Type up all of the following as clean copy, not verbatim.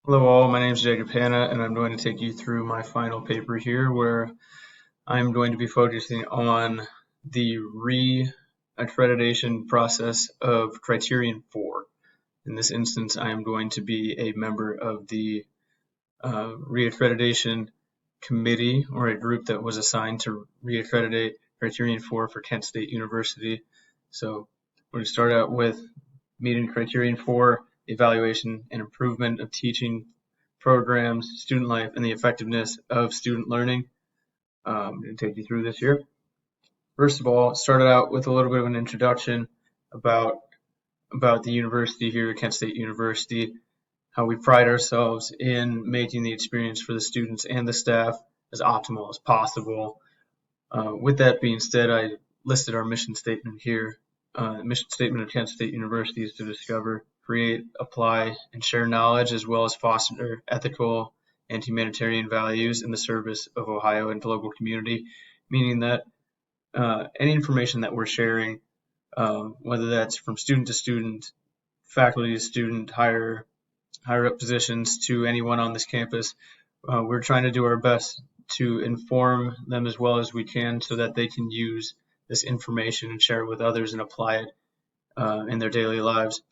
Hello all, my name is Jacob Hanna and I'm going to take you through my final paper here where I'm going to be focusing on the re-accreditation process of Criterion 4. In this instance, I am going to be a member of the re-accreditation committee or a group that was assigned to re-accreditate Criterion 4 for Kent State University. So we're going to start out with meeting Criterion 4, evaluation and improvement of teaching programs, student life, and the effectiveness of student learning. I'm going to take you through this here. First of all, started out with a little bit of an introduction about the university here at Kent State University, how we pride ourselves in making the experience for the students and the staff as optimal as possible. With that being said, I listed our mission statement here. Mission statement of Kent State University is to discover, create, apply, and share knowledge, as well as foster ethical and humanitarian values in the service of Ohio and the local community, meaning that any information that we're sharing, whether that's from student to student, faculty to student, higher up positions to anyone on this campus, we're trying to do our best to inform them as well as we can so that they can use this information and share it with others and apply it in their daily lives.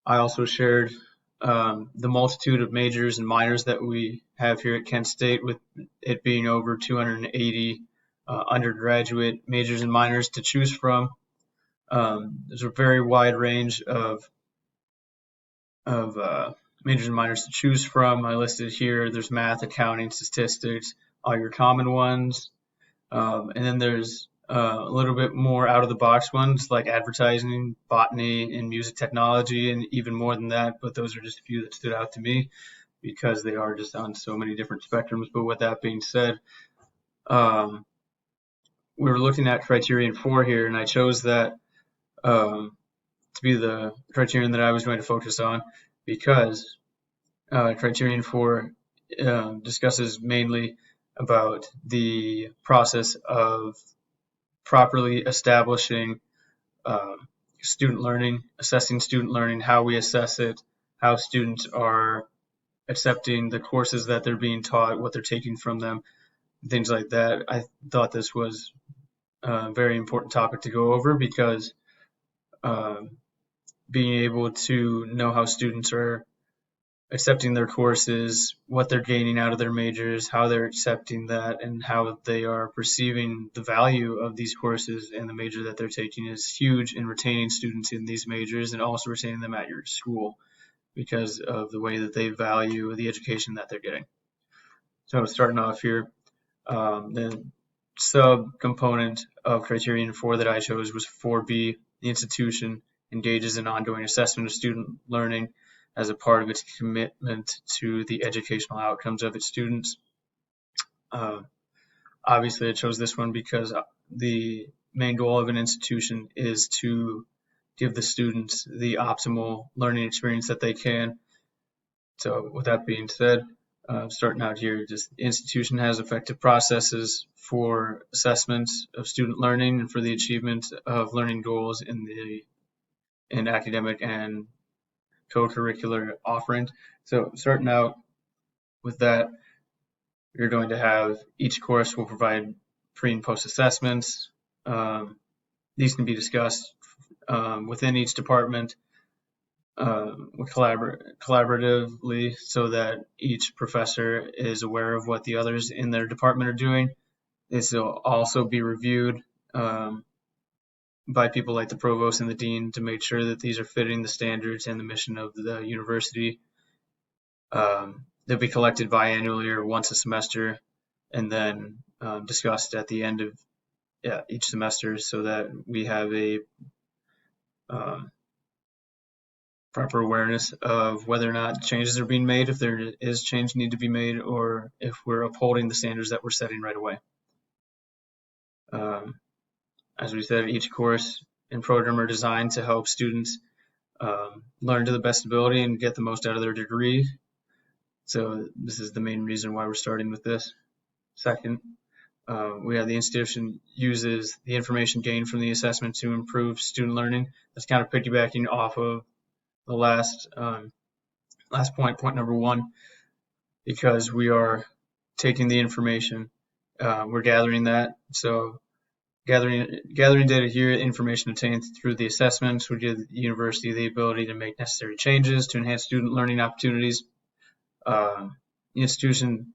I also shared the multitude of majors and minors that we have here at Kent State, with it being over 280 undergraduate majors and minors to choose from. There's a very wide range of majors and minors to choose from. I listed here, there's math, accounting, statistics, all your common ones. And then there's a little bit more out of the box ones like advertising, botany, and music technology, and even more than that. But those are just a few that stood out to me because they are just on so many different spectrums. But with that being said, we were looking at Criterion 4 here, and I chose that to be the criterion that I was going to focus on because Criterion 4 discusses mainly about the process of properly establishing student learning, assessing student learning, how we assess it, how students are accepting the courses that they're being taught, what they're taking from them, things like that. I thought this was a very important topic to go over because being able to know how students are accepting their courses, what they're gaining out of their majors, how they're accepting that, and how they are perceiving the value of these courses and the major that they're taking is huge in retaining students in these majors and also retaining them at your school because of the way that they value the education that they're getting. So starting off here, the sub-component of Criterion 4 that I chose was 4B. The institution engages in ongoing assessment of student learning as a part of its commitment to the educational outcomes of its students. Obviously, I chose this one because the main goal of an institution is to give the students the optimal learning experience that they can. So with that being said, starting out here, just the institution has effective processes for assessments of student learning and for the achievement of learning goals in academic and co-curricular offerings. So starting out with that, you're going to have each course will provide pre and post assessments. These can be discussed within each department collaboratively so that each professor is aware of what the others in their department are doing. This will also be reviewed by people like the provost and the dean to make sure that these are fitting the standards and the mission of the university. They'll be collected biannually or once a semester and then discussed at the end of each semester so that we have a proper awareness of whether or not changes are being made, if there is change need to be made, or if we're upholding the standards that we're setting right away. As we said, each course and program are designed to help students learn to the best ability and get the most out of their degree. So this is the main reason why we're starting with this. Second, we have the institution uses the information gained from the assessment to improve student learning. That's kind of piggybacking off of the last last point number one, because we are taking the information, we're gathering that. So gathering data here, information obtained through the assessments would give the university the ability to make necessary changes to enhance student learning opportunities. The institution,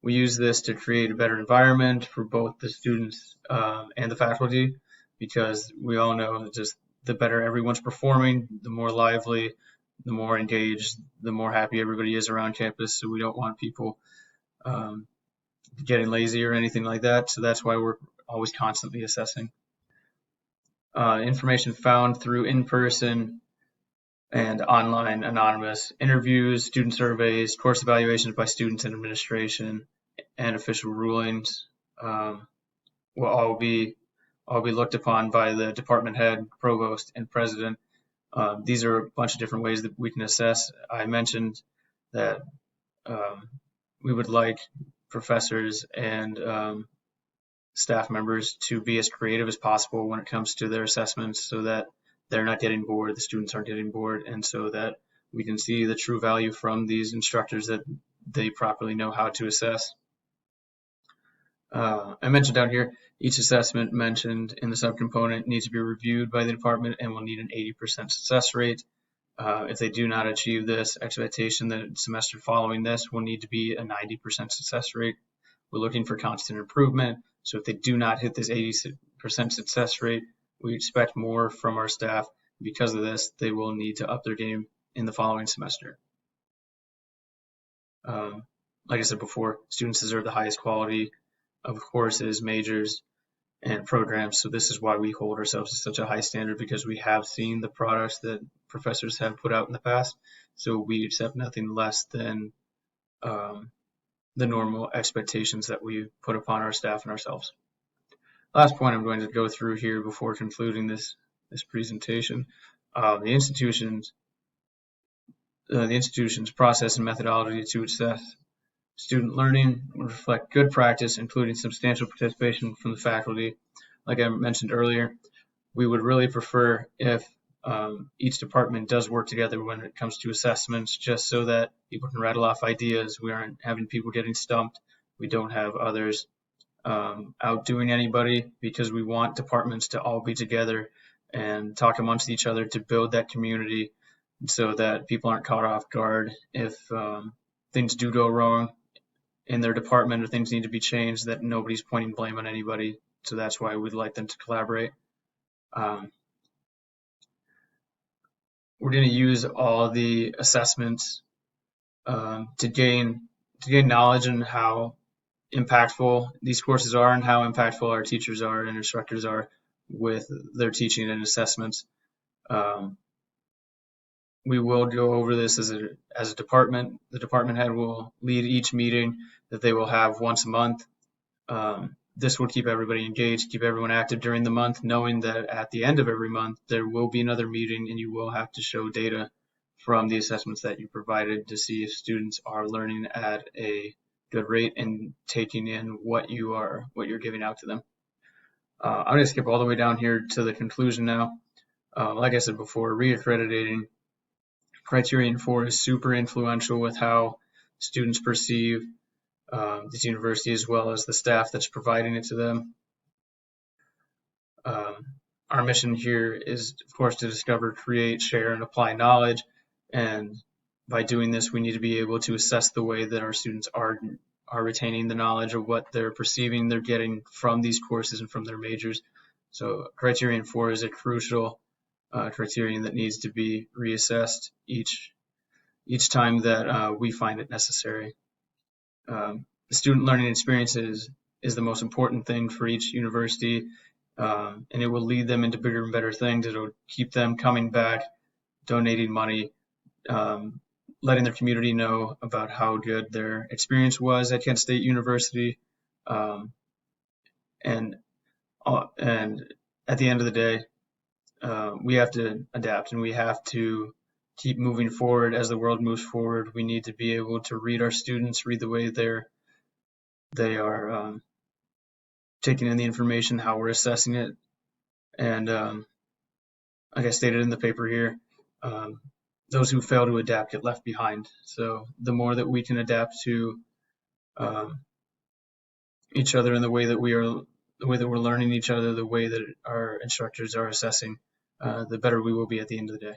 we use this to create a better environment for both the students and the faculty, because we all know just the better everyone's performing, the more lively, the more engaged, the more happy everybody is around campus. So we don't want people getting lazy or anything like that. So that's why we're always constantly assessing. Information found through in-person and online anonymous interviews, student surveys, course evaluations by students and administration, and official rulings will all be looked upon by the department head, provost, and president. These are a bunch of different ways that we can assess. I mentioned that we would like professors and staff members to be as creative as possible when it comes to their assessments, so that they're not getting bored, the students aren't getting bored, and so that we can see the true value from these instructors, that they properly know how to assess. I mentioned down here, each assessment mentioned in the subcomponent needs to be reviewed by the department and will need an 80% success rate. If they do not achieve this expectation, the semester following this will need to be a 90% success rate. We're looking for constant improvement. So if they do not hit this 80% success rate, we expect more from our staff. Because of this, they will need to up their game in the following semester. Like I said before, students deserve the highest quality of courses, majors, and programs. So this is why we hold ourselves to such a high standard, because we have seen the products that professors have put out in the past. So we accept nothing less than the normal expectations that we put upon our staff and ourselves. Last point I'm going to go through here before concluding this presentation. The institution's process and methodology to assess student learning will reflect good practice, including substantial participation from the faculty. Like I mentioned earlier, we would really prefer if each department does work together when it comes to assessments, just so that people can rattle off ideas. We aren't having people getting stumped. We don't have others outdoing anybody, because we want departments to all be together and talk amongst each other to build that community, so that people aren't caught off guard if things do go wrong in their department or things need to be changed, that nobody's pointing blame on anybody. So that's why we'd like them to collaborate. We're going to use all the assessments to gain knowledge on how impactful these courses are and how impactful our teachers are and instructors are with their teaching and assessments. We will go over this as a department. The department head will lead each meeting that they will have once a month. This will keep everybody engaged, keep everyone active during the month, knowing that at the end of every month there will be another meeting and you will have to show data from the assessments that you provided to see if students are learning at a good rate and taking in what you're giving out to them. I'm going to skip all the way down here to the conclusion now. Like I said before, reaccrediting Criterion 4 is super influential with how students perceive this university, as well as the staff that's providing it to them. Our mission here is, of course, to discover, create, share, and apply knowledge. And by doing this, we need to be able to assess the way that our students are retaining the knowledge of what they're perceiving they're getting from these courses and from their majors. So Criterion 4 is a crucial criterion that needs to be reassessed each time that we find it necessary. The student learning experience is the most important thing for each university, and it will lead them into bigger and better things. It'll keep them coming back, donating money, letting their community know about how good their experience was at Kent State University, and at the end of the day, we have to adapt and we have to keep moving forward as the world moves forward. We need to be able to read our students, read the way they are taking in the information, how we're assessing it. And like I stated in the paper here, those who fail to adapt get left behind. So the more that we can adapt to each other in the way that we're learning each other, the way that our instructors are assessing, the better we will be at the end of the day.